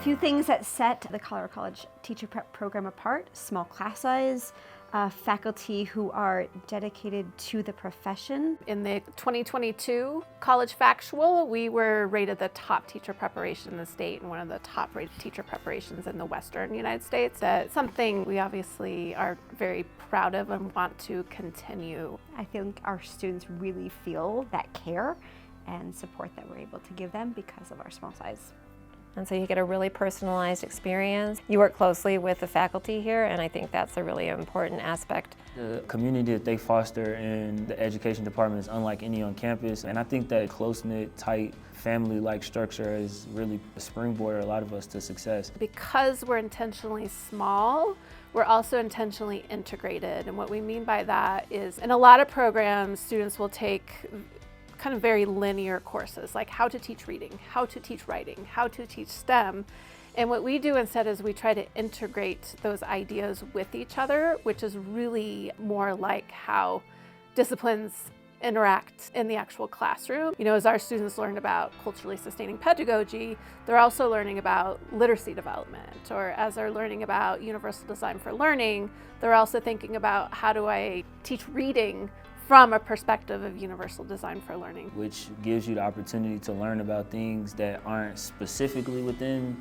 few things that set the Colorado College Teacher Prep program apart: small class size, faculty who are dedicated to the profession. In the 2022 College Factual, we were rated the top teacher preparation in the state and one of the top rated teacher preparations in the Western United States. That's something we obviously are very proud of and want to continue. I think our students really feel that care and support that we're able to give them because of our small size. And so you get a really personalized experience. You work closely with the faculty here, and I think that's a really important aspect. The community that they foster in the education department is unlike any on campus, and I think that close-knit, tight, family-like structure is really a springboard a lot of us to success. Because we're intentionally small, we're also intentionally integrated. And what we mean by that is, in a lot of programs, students will take kind of very linear courses, like how to teach reading, how to teach writing, how to teach STEM. And what we do instead is we try to integrate those ideas with each other, which is really more like how disciplines interact in the actual classroom. You know, as our students learn about culturally sustaining pedagogy, they're also learning about literacy development, or as they're learning about universal design for learning, they're also thinking about how do I teach reading from a perspective of universal design for learning. Which gives you the opportunity to learn about things that aren't specifically within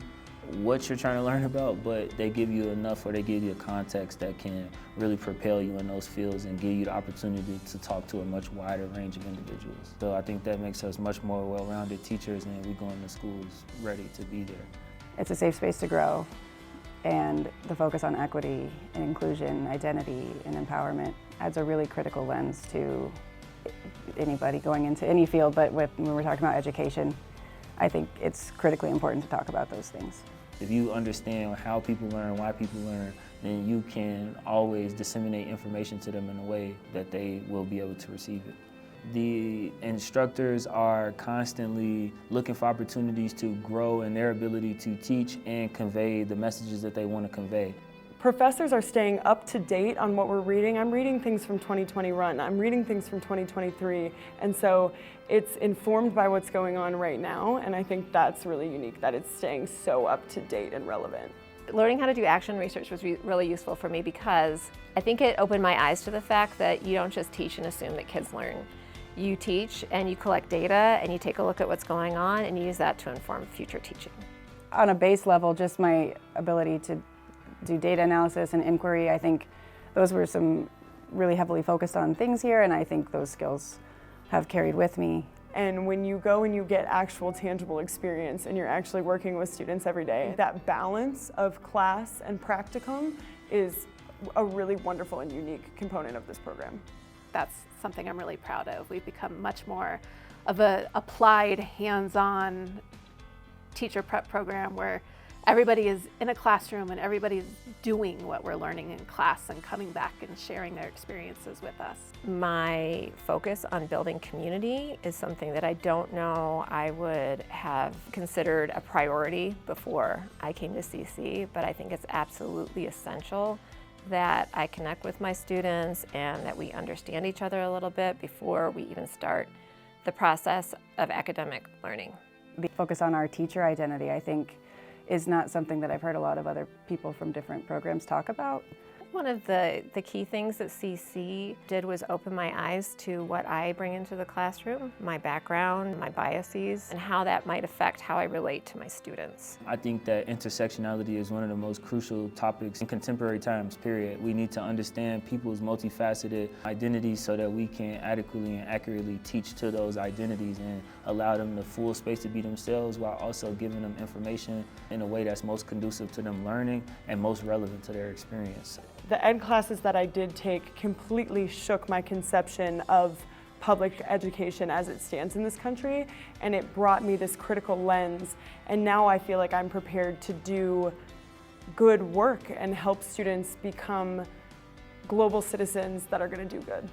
what you're trying to learn about, but they give you enough, or they give you a context that can really propel you in those fields and give you the opportunity to talk to a much wider range of individuals. So I think that makes us much more well-rounded teachers, and we go into schools ready to be there. It's a safe space to grow, and the focus on equity and inclusion, identity and empowerment adds a really critical lens to anybody going into any field, but when we're talking about education, I think it's critically important to talk about those things. If you understand how people learn, why people learn, then you can always disseminate information to them in a way that they will be able to receive it. The instructors are constantly looking for opportunities to grow in their ability to teach and convey the messages that they want to convey. Professors are staying up to date on what we're reading. I'm reading things from 2021, I'm reading things from 2023, and so it's informed by what's going on right now, and I think that's really unique, that it's staying so up to date and relevant. Learning how to do action research was really useful for me because I think it opened my eyes to the fact that you don't just teach and assume that kids learn. You teach and you collect data and you take a look at what's going on and you use that to inform future teaching. On a base level, just my ability to do data analysis and inquiry, I think those were some really heavily focused on things here, and I think those skills have carried with me. And when you go and you get actual tangible experience and you're actually working with students every day, that balance of class and practicum is a really wonderful and unique component of this program. That's something I'm really proud of. We've become much more of an applied, hands-on teacher prep program where everybody is in a classroom and everybody's doing what we're learning in class and coming back and sharing their experiences with us. My focus on building community is something that I don't know I would have considered a priority before I came to CC, but I think it's absolutely essential that I connect with my students and that we understand each other a little bit before we even start the process of academic learning. The focus on our teacher identity, I think, is not something that I've heard a lot of other people from different programs talk about. One of the key things that CC did was open my eyes to what I bring into the classroom, my background, my biases, and how that might affect how I relate to my students. I think that intersectionality is one of the most crucial topics in contemporary times, period. We need to understand people's multifaceted identities so that we can adequately and accurately teach to those identities and allow them the full space to be themselves while also giving them information in a way that's most conducive to them learning and most relevant to their experience. The ed classes that I did take completely shook my conception of public education as it stands in this country, and it brought me this critical lens, and now I feel like I'm prepared to do good work and help students become global citizens that are going to do good.